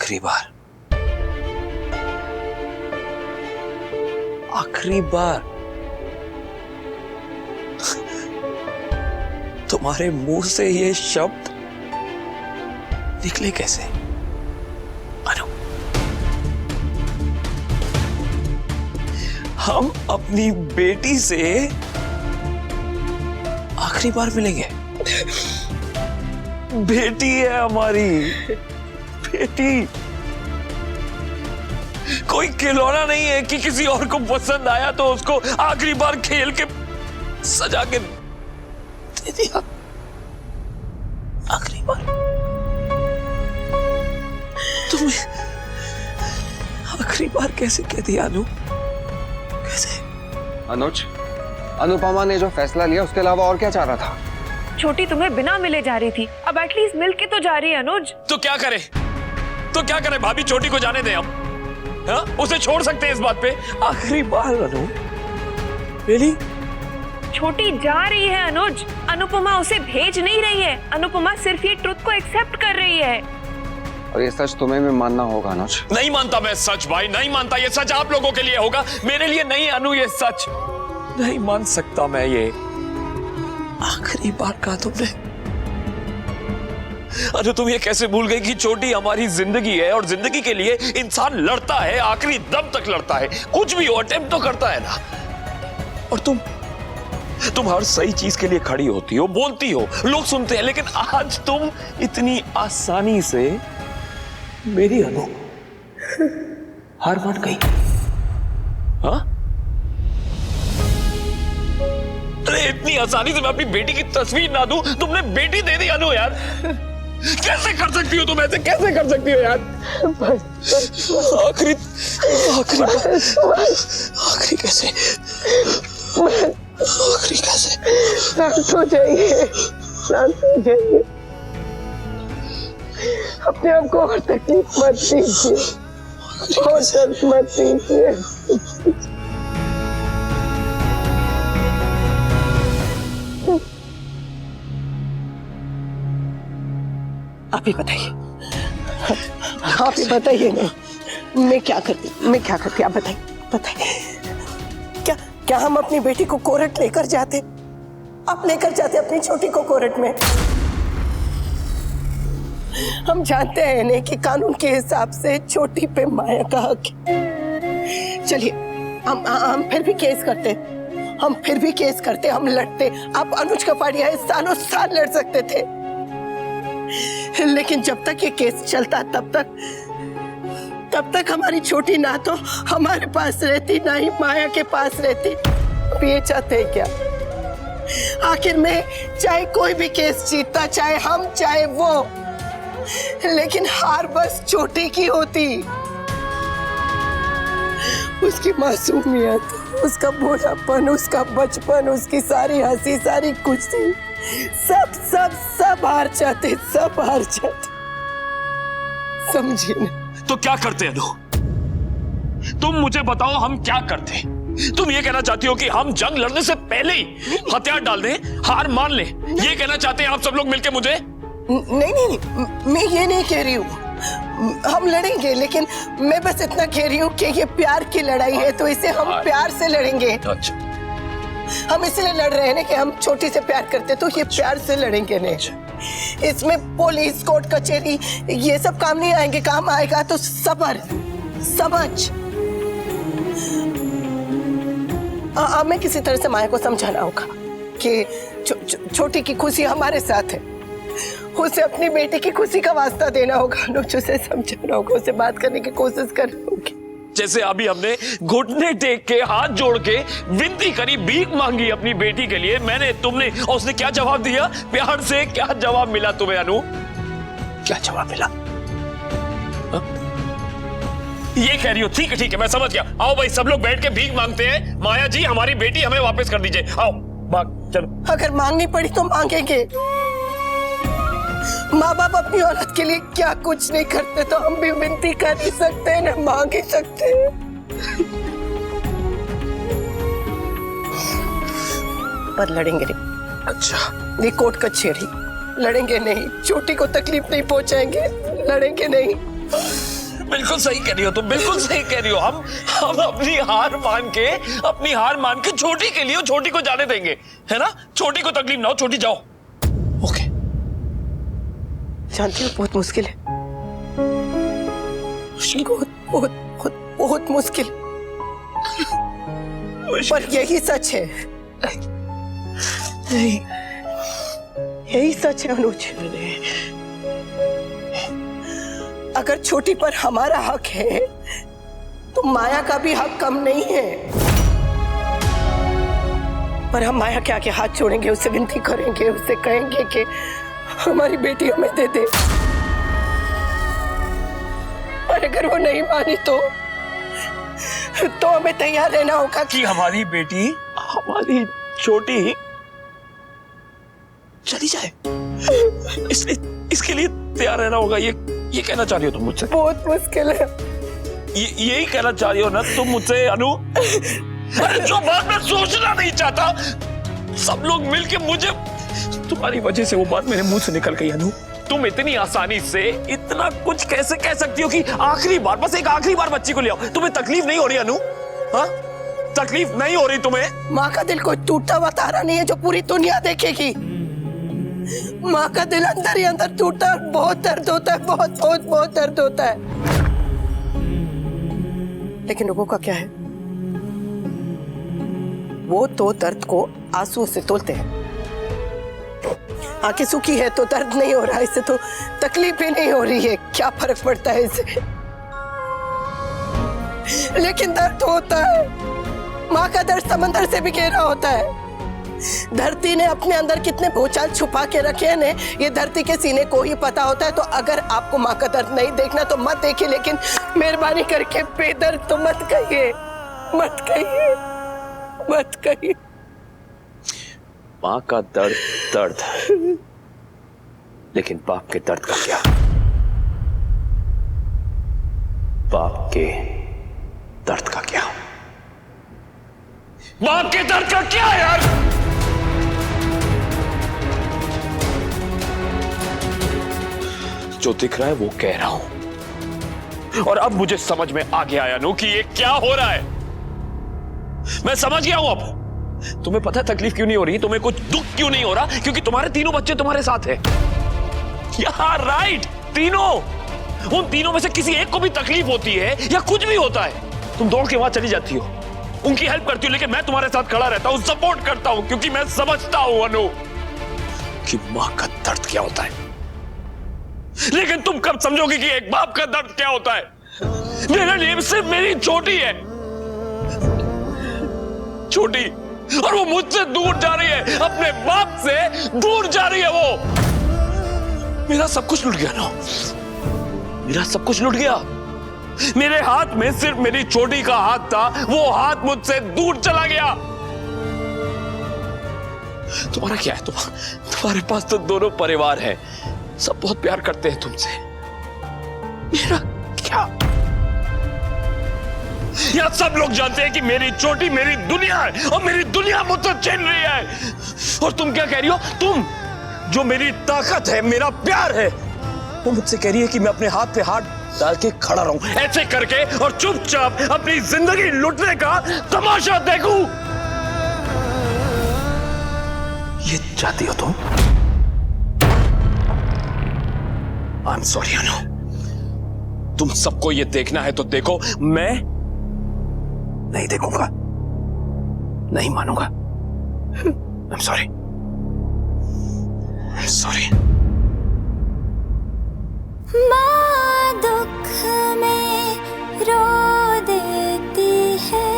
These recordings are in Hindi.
आखिरी बार, आखिरी बार तुम्हारे मुंह से ये शब्द निकले कैसे? अनु, हम अपनी बेटी से आखिरी बार मिलेंगे। बेटी है हमारी, बेटी। कोई खिलौना नहीं है कि किसी और को पसंद आया तो उसको आखिरी बार खेल के सजा के दे दिया। आखिरी बार तुमने आखिरी बार कैसे कह दिया अनु? कैसे? अनुज, अनुपमा ने जो फैसला लिया उसके अलावा और क्या चाह रहा था? छोटी तुम्हें बिना मिले जा रही थी, अब एटलीस्ट मिल के तो जा रही है अनुज। तो क्या करे? तो क्या करे? भाभी छोटी को जाने दें हम? हाँ? उसे छोड़ सकते हैं इस बात पे? आखिरी बार अनु, रियली? छोटी जा रही है अनुज, अनुपमा उसे भेज नहीं रही है। अनुपमा सिर्फ ये ट्रुथ को एक्सेप्ट कर रही है। और ये सच तुम्हें भी मानना होगा अनुज। नहीं मानता मैं सच भाई, नहीं मानता। ये सच आप लोगों के लिए होगा, मेरे लिए नहीं अनु। ये सच नहीं मान सकता मैं। ये आखिरी बार कहा तुमने? अरे तुम ये कैसे भूल गई कि छोटी हमारी जिंदगी है और जिंदगी के लिए इंसान लड़ता है, आखिरी दम तक लड़ता है, कुछ भी हो अटेम्प्ट तो करता है ना। और तुम हर सही चीज के लिए खड़ी होती हो, बोलती हो, लोग सुनते हैं, लेकिन आज तुम इतनी आसानी से मेरी अनु हार मान गई। हाँ? अरे इतनी आसानी से मैं अपनी बेटी की तस्वीर ना दूं, तुमने बेटी दे दी अनु यार। कैसे कर सकती हो तुम? ऐसे कैसे कर सकती हो यार? आखिरी आखिरी कैसे? आखिरी कैसे? शांत हो जाइए, शांत हो जाइए। अपने आप को और तकलीफ मत दीजिए, और दर्द मत दीजिए। आप ही बताइए, आप ही बताइए ना, मैं क्या करती, आप बताइए। क्या हम अपनी बेटी को कोर्ट लेकर जाते? आप लेकर जाते अपनी छोटी को कोर्ट में? हम जानते हैं नहीं कि कानून के हिसाब से छोटी पे माया का हक है। चलिए हम फिर भी केस करते, हम लड़ते। आप अनुज कपाड़िया सालों साल लड़ सकते थे, लेकिन जब तक ये केस चलता तब तक हमारी छोटी ना तो हमारे पास रहती, ना ही माया के पास रहती। अब ये चाहते हैं क्या? आखिर में चाहे कोई भी केस जीतता, चाहे हम चाहे वो, लेकिन हार बस छोटी की होती। उसकी मासूमियत, उसका भोलापन, उसका बचपन, उसकी सारी हंसी, सारी खुशी, सब हार जाते, सब हार जाते। समझिए ना। तो क्या करते अनु? तुम मुझे बताओ, हम क्या करते? तुम ये कहना चाहती हो कि हम जंग लड़ने से पहले ही हथियार डाल दें, हार मान लें? ये कहना चाहते हैं आप सब लोग मिलकर मुझे? नहीं, मैं ये नहीं कह रही हूँ। हम लड़ेंगे, लेकिन मैं बस इतना कह रही हूँ कि ये प्यार की लड़ाई है, तो इसे हम प्यार से लड़ेंगे। अच्छा। हम इसलिए लड़ रहे हैं ना कि हम छोटी से प्यार करते, तो ये प्यार से लड़ेंगे नहीं। इसमें पुलिस, कोर्ट कचहरी ये सब काम नहीं आएंगे। काम आएगा तो सब्र, समझ। हमें किसी तरह से माया को समझाना होगा कि छोटी की खुशी हमारे साथ है। उसे अपनी बेटी की खुशी का वास्ता देना होगा, अनुज उसे समझाना होगा, उसे बात करने की कोशिश करनी होगी। जैसे अभी हमने घुटने टेक के, हाथ जोड़ के विनती करी, भीख मांगी अपनी बेटी के लिए, मैंने, तुमने, और उसने क्या जवाब दिया? प्यार से क्या जवाब मिला तुम्हें अनु? क्या जवाब मिला? हा? ये कह रही हो? ठीक है, मैं समझ गया। आओ भाई, सब लोग बैठ के भीख मांगते हैं। माया जी, हमारी बेटी हमें वापस कर दीजिए। आओ भाग, चलो। अगर मांगनी पड़ी तो मांगेंगे। माँ बाप अपनी औलाद के लिए क्या कुछ नहीं करते, तो हम भी विनती कर ही सकते हैं ना, मांग ही सकते हैं। पर लड़ेंगे नहीं। अच्छा। ये कोर्ट कचहरी लड़ेंगे नहीं, छोटी को तकलीफ नहीं पहुंचाएंगे, लड़ेंगे नहीं। बिल्कुल सही कह रही हो तुम, बिल्कुल सही कह रही हो। हम अपनी हार मान के छोटी के लिए छोटी को जाने देंगे, है ना? छोटी को तकलीफ ना हो, छोटी जाओ। ओके। जानती हो बहुत मुश्किल है, बहुत बहुत बहुत बहुत मुश्किल, पर यही सच है, यही सच है अनुज। अगर छोटी पर हमारा हक है तो माया का भी हक कम नहीं है। पर हम माया के आगे हाथ जोड़ेंगे, उससे विनती करेंगे, उससे कहेंगे कि हमारी बेटी हमें दे दे। और अगर वो नहीं मानी तो हमें तैयार रहना होगा कि हमारी बेटी, हमारी छोटी चली जाए। इसके लिए तैयार रहना होगा। ये कहना चाह रही हो तुम मुझसे? बहुत मुश्किल है। यही कहना चाह रही हो ना तुम मुझसे अनु? अरे जो बात मैं सोचना नहीं चाहता, सब लोग मिलके मुझे, तुम्हारी वजह से वो बात मेरे मुंह से निकल गई। अनु, तुम इतनी आसानी से इतना कुछ कैसे कह सकती हो कि आखिरी बार, बस एक आखिरी बार बच्ची को ले आओ? तुम्हें तकलीफ नहीं हो रही अनु? हाँ, तकलीफ नहीं हो रही तुम्हें? माँ का दिल कोई टूटा हुआ तारा नहीं है जो पूरी दुनिया देखेगी। माँ का दिल अंदर ही अंदर टूटा है, बहुत दर्द होता है, बहुत बहुत बहुत दर्द होता है। लेकिन लोगों का क्या है, वो तो दर्द को आंसुओं से तोलते हैं। आंखें सूखी है तो दर्द नहीं हो रहा, इससे तो तकलीफ ही नहीं हो रही है, क्या फर्क पड़ता है इससे? लेकिन दर्द होता है। माँ का दर्द समंदर से भी गहरा होता है। धरती ने अपने अंदर कितने भूचाल छुपा के रखे हैं, ये धरती के सीने को ही पता होता है। तो अगर आपको माँ का दर्द नहीं देखना तो मत देखिए, लेकिन मेहरबानी करके बेदर्द तो मत कहिए, मत कहिए, मत कहिए। माँ का दर्द दर्द, लेकिन बाप के दर्द का क्या? बाप के दर्द का क्या? बाप के दर्द का क्या यार? जो दिख रहा है वो कह रहा हूं, और अब मुझे समझ में आ गया अनु कि ये क्या हो रहा है। मैं समझ गया हूं अब। तुम्हें पता है तकलीफ क्यों नहीं हो रही, तुम्हें कुछ दुख क्यों नहीं हो रहा? क्योंकि तुम्हारे तीनों बच्चे तुम्हारे साथ हैं। यार राइट, तीनों। उन तीनों में से किसी एक को भी तकलीफ होती है या कुछ भी होता है, तुम दौड़ के वहां चली जाती हो, उनकी हेल्प करती हो। लेकिन मैं तुम्हारे साथ खड़ा रहता हूं, सपोर्ट करता हूं, क्योंकि मैं समझता हूं अनु कि मां का दर्द क्या होता है। लेकिन तुम कब समझोगे कि एक बाप का दर्द क्या होता है? मेरे लिए सिर्फ मेरी छोटी है, छोटी, और वो मुझसे दूर जा रही है, अपने बाप से दूर जा रही है। वो मेरा सब कुछ लुट गया ना, मेरा सब कुछ लुट गया। मेरे हाथ में सिर्फ मेरी छोटी का हाथ था, वो हाथ मुझसे दूर चला गया। तुम्हारा क्या है? तुम्हारे पास तो दोनों परिवार है, सब बहुत प्यार करते हैं तुमसे। मेरा क्या? यहां सब लोग जानते हैं कि मेरी छोटी मेरी दुनिया है, और मेरी दुनिया मुझसे छीन रही है। और तुम क्या कह रही हो? तुम जो मेरी ताकत है, मेरा प्यार है, वो मुझसे कह रही है कि मैं अपने हाथ पे हाथ डाल के खड़ा रहूं, ऐसे करके, और चुपचाप अपनी जिंदगी लुटने का तमाशा देखूं। ये चाहती हो तुम? आई एम सॉरी अनु, तुम सबको ये देखना है तो देखो, मैं नहीं देखूंगा, नहीं मानूंगा। I am sorry, I am sorry. माँ दुख में रो देती है,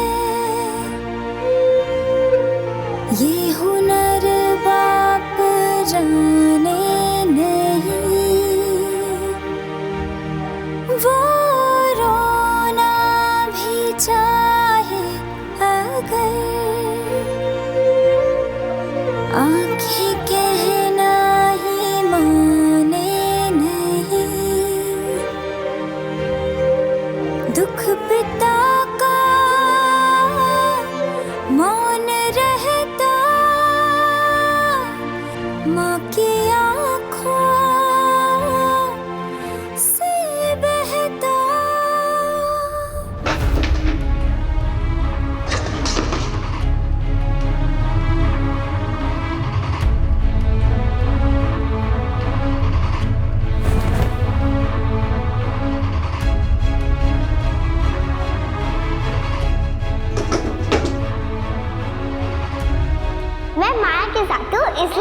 ये हुनर बाप जाने नहीं, वो रोना भी चाहे अगर, आँखें कहना ही माने नहीं, दुख पिता का मौन रहता, माँ की आँखों से बहता।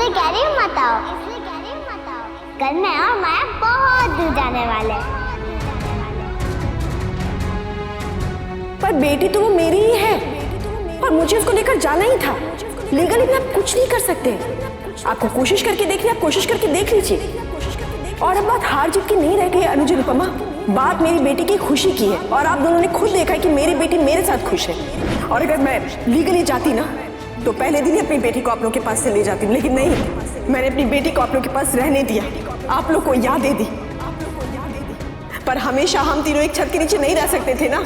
इसलिए कह रही हूँ मत आओ। कल मैं और माया बहुत दूर जाने वाले हैं। पर बेटी तो वो मेरी ही है और मुझे उसको लेकर जाना ही था। लीगली भी आप कुछ नहीं कर सकते। आपको कोशिश करके देखनी, आप कोशिश करके देख लीजिए। और अब बात हार जीत की नहीं रह गई अनुज अनुपमा, बात मेरी बेटी की खुशी की है और आप दोनों ने खुद देखा है कि मेरी बेटी मेरे साथ खुश है। और अगर मैं लीगली जाती ना तो पहले दिन ही अपनी बेटी को आप लोग के पास से ले जाती, लेकिन नहीं, मैंने अपनी बेटी को आप लोग के पास रहने दिया, आप लोग को यादें दी। पर हमेशा हम तीनों एक छत के नीचे नहीं रह सकते थे ना,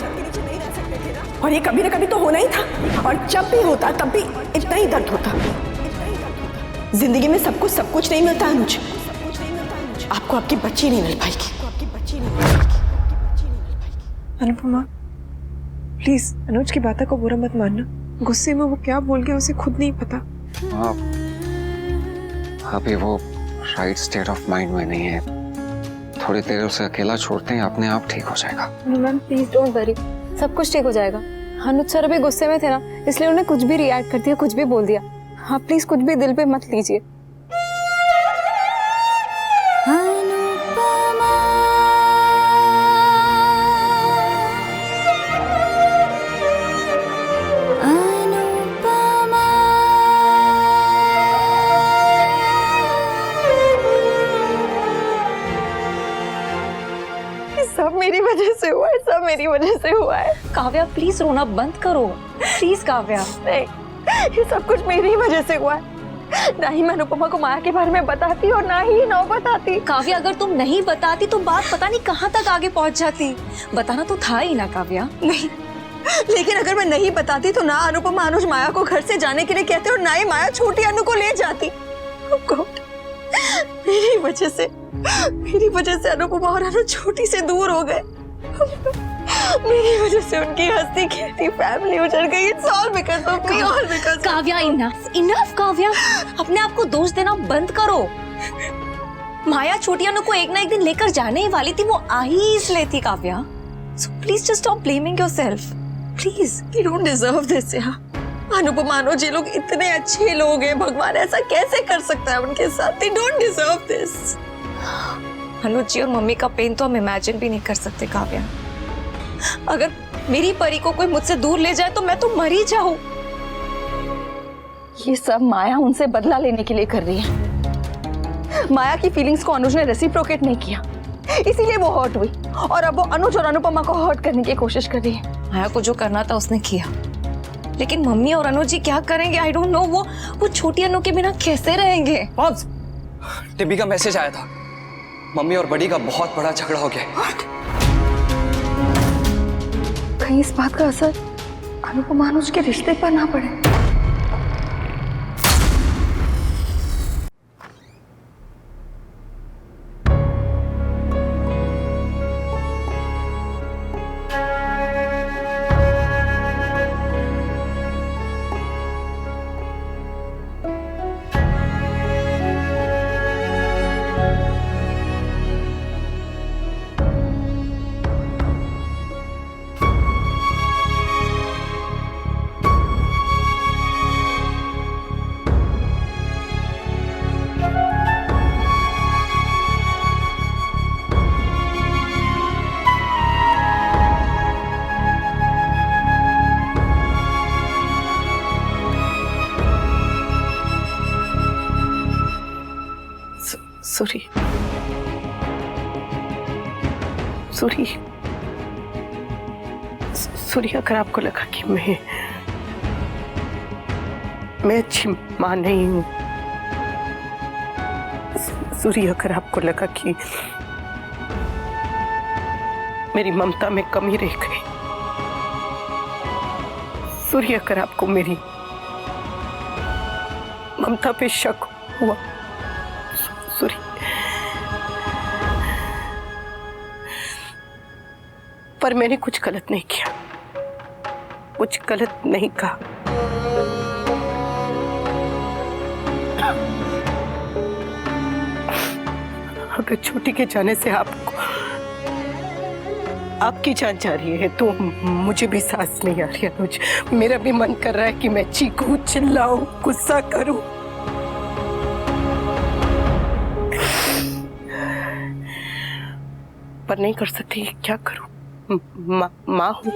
और ये कभी ना कभी तो होना ही था। और जब भी होता तब भी इतना ही दर्द होता। जिंदगी में सब कुछ नहीं मिलता अनुज, आपको आपकी बच्ची नहीं मिल पाएगी। अनुपमा प्लीज अनुज की बातों को बुरा मत मानना। गुस्से में वो क्या बोल गया उसे खुद नहीं पता। अभी वो राइट स्टेट ऑफ माइंड में नहीं है। थोड़ी देर उसे अकेला छोड़ते हैं, अपने आप ठीक हो जाएगा। मैम प्लीज डोंट वरी, सब कुछ ठीक हो जाएगा। अनुज सर अभी गुस्से में थे ना, इसलिए उन्हें कुछ भी रिएक्ट कर दिया, कुछ भी बोल दिया। हाँ प्लीज कुछ भी दिल पे मत लीजिए। सब मेरी वजह से हुआ है, सब मेरी वजह से हुआ है। काव्या प्लीज रोना बंद करो, प्लीज काव्या। नहीं, ये सब कुछ मेरी वजह से हुआ है। ना ही मैं अनुपमा को माया के बारे में बताती और ना ही नौ बताती। काव्या अगर तुम नहीं बताती तो बात पता नहीं कहाँ तक आगे पहुँच जाती। बताना तो था ही ना काव्या। नहीं, लेकिन अगर मैं नहीं बताती तो ना अनुपमा अनुज माया को घर से जाने के लिए कहते और ना ही माया छोटी अनु को ले जाती। मेरी वजह से अनुपमा और अनु छोटी से दूर हो गए। मेरी वजह से उनकी हंसी खेलती फैमिली उजड़ गई। It's all because of me, all because of Kavya enough Kavya, अपने आप को दोष देना बंद करो। माया छोटी अनु को एक ना एक दिन लेकर जाने ही वाली थी, वो आ ही इसलिए थी Kavya. So please just stop blaming yourself, please. They don't deserve this यार। अनुपमा अनुज ये लोग इतने अच्छे लोग हैं, भगवान ऐसा कैसे कर सकता है उनके साथ? They don't deserve this। अनुज जी और मम्मी का पेन तो हम इमेजिन भी नहीं कर सकते काव्या। अगर मेरी परी को कोई मुझसे दूर ले जाए तो मैं तो मर ही जाऊं। ये सब माया उनसे बदला लेने के लिए कर रही है। माया की फीलिंग्स को अनुज ने रेसिप्रोकेट नहीं किया, इसीलिए वो हर्ट हुई और अब वो अनुज और अनुपमा को हर्ट करने की कोशिश कर रही है। माया को जो करना था उसने किया, लेकिन मम्मी और अनुज जी क्या करेंगे? I don't know. वो छोटी अनु के बिना कैसे रहेंगे? टिब्बी का मैसेज आया था, मम्मी और बड़ी का बहुत बड़ा झगड़ा हो गया। कहीं इस बात का असर अनुपमा अनुज के रिश्ते पर ना पड़े। सूरी, अगर आपको लगा कि मैं अच्छी मां नहीं हूं, सूरी अगर आपको लगा कि मेरी ममता में कमी रह गई, सूरी अगर आपको मेरी ममता पे शक हुआ, सूरी पर मैंने कुछ गलत नहीं किया, कुछ गलत नहीं कहा। अगर छोटी के जाने से आपकी जान जा रही है तो मुझे भी सांस नहीं आ रही है अनुज। मेरा भी मन कर रहा है कि मैं चीखूं, चिल्लाऊं, गुस्सा करूं। पर नहीं कर सकती, क्या करूं? माँ हूं।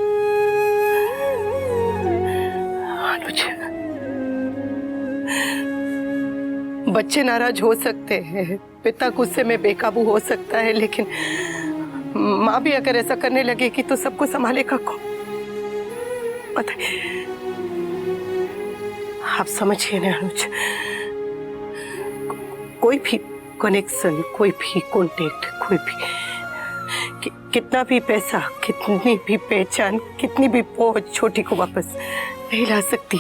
अनुज, बच्चे नाराज हो सकते हैं, पिता गुस्से में बेकाबू हो सकता है, लेकिन माँ भी अगर ऐसा करने लगेगी तो सबको संभालेगा कौन? पता है, आप समझिए ना अनुज, कोई भी कनेक्शन, कोई भी कॉन्टेक्ट, कोई भी कितना भी पैसा, कितनी भी पहचान, कितनी भी पहुंच छोटी को वापस नहीं ला सकती।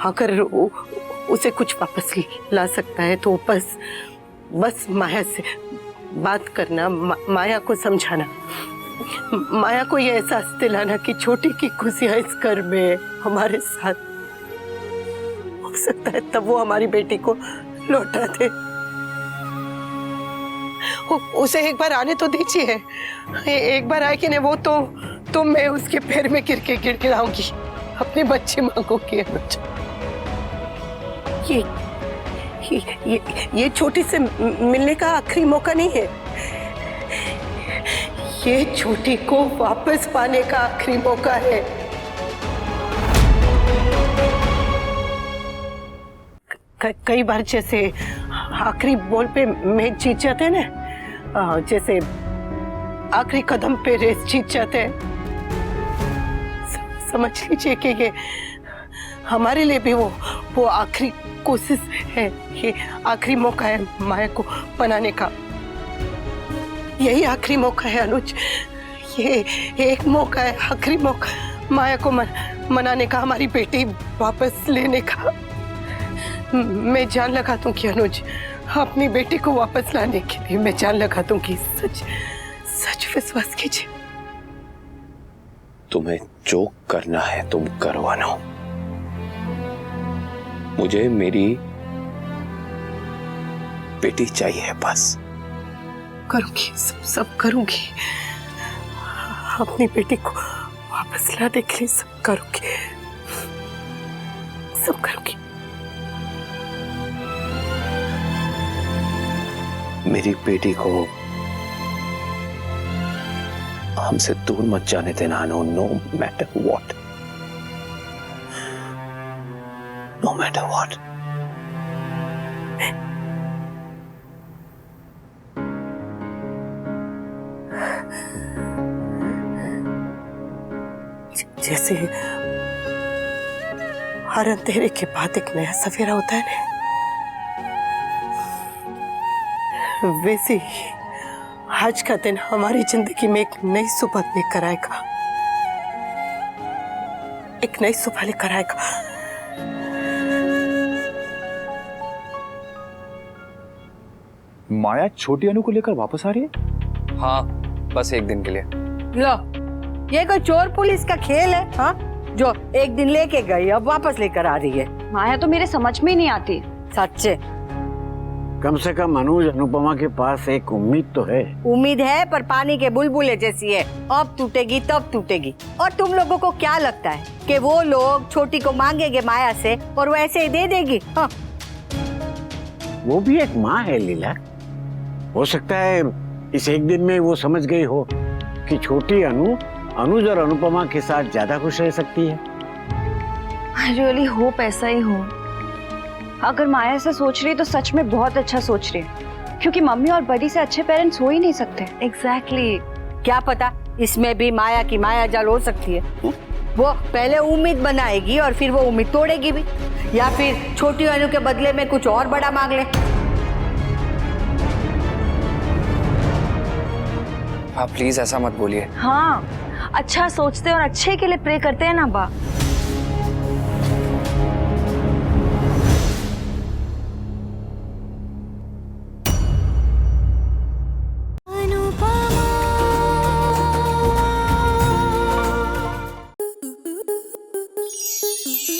अगर उसे कुछ वापस ला सकता है तो बस माया से बात करना, माया को समझाना, माया को ये एहसास दिलाना कि छोटी की खुशियां इस घर में हमारे साथ हो सकता है, तब वो हमारी बेटी को लौटा दे। उसे एक बार आने तो दीजिए, एक बार आए कि नहीं, वो तो मैं उसके पैर में गिर के गिड़गिड़ाऊंगी, अपने बच्चे मांगूंगी। ये छोटी से मिलने का आखिरी मौका नहीं है, ये छोटी को वापस पाने का आखिरी मौका है। कई बार जैसे आखिरी बॉल पे मैच जीत जाते हैं ना, जैसे आखिरी कदम पे रेस जीत जाते हैं, समझ लीजिए कि ये हमारे लिए भी वो आखिरी कोशिश है, ये आखिरी मौका है माया को बनाने का। यही आखिरी मौका है अनुज, ये एक मौका है, आखिरी मौका माया को मनाने का, हमारी बेटी वापस लेने का। मैं जान लगा दूंगी अनुज, अपनी बेटी को वापस लाने के लिए मैं जान लगा दूंगी। सच विश्वास कीजिए। तुम्हें जो करना है तुम करवाना, मुझे मेरी बेटी चाहिए बस। करूंगी, सब करूंगी, अपनी बेटी को वापस लाने के लिए सब करूंगी, सब करूंगी। मेरी बेटी को हमसे दूर मत जाने देना Anu, no matter what, no matter what. जैसे हर अंधेरे के बाद एक नया सवेरा होता है ना, वैसे ही आज का दिन हमारी जिंदगी में एक नई सुबह लेकर आएगा, एक नई सुबह लेकर आएगा। माया छोटी अनु को लेकर वापस आ रही है? हाँ, बस एक दिन के लिए। लो, ये कोई चोर पुलिस का खेल है? हाँ, जो एक दिन लेके गई अब वापस लेकर आ रही है। माया तो मेरे समझ में ही नहीं आती। सच्चे, कम से कम अनुज अनुपमा के पास एक उम्मीद तो है। उम्मीद है पर पानी के बुलबुले जैसी है, अब टूटेगी तब टूटेगी। और तुम लोगों को क्या लगता है कि वो लोग छोटी को मांगेंगे माया से और वो ऐसे ही दे देगी? हाँ। वो भी एक माँ है लीला, हो सकता है इस एक दिन में वो समझ गई हो कि छोटी अनुज और अनुपमा के साथ ज्यादा खुश रह सकती है। I really hope ऐसा ही हो। अगर माया से सोच रही तो सच में बहुत अच्छा सोच रही है, क्योंकि मम्मी और बड़ी से अच्छे पेरेंट्स हो ही नहीं सकते। एग्जैक्टली। क्या पता इसमें भी माया की माया जाल हो सकती है। वो पहले उम्मीद बनाएगी और फिर वो उम्मीद तोड़ेगी भी, या फिर छोटी अनु के बदले में कुछ और बड़ा मांग ले। आप प्लीज ऐसा मत बोलिए। हाँ, अच्छा सोचते और अच्छे के लिए प्रे करते हैं ना बा।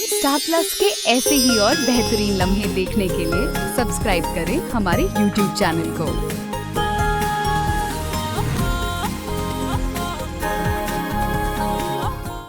स्टार प्लस के ऐसे ही और बेहतरीन लम्हे देखने के लिए सब्सक्राइब करें हमारे YouTube चैनल को।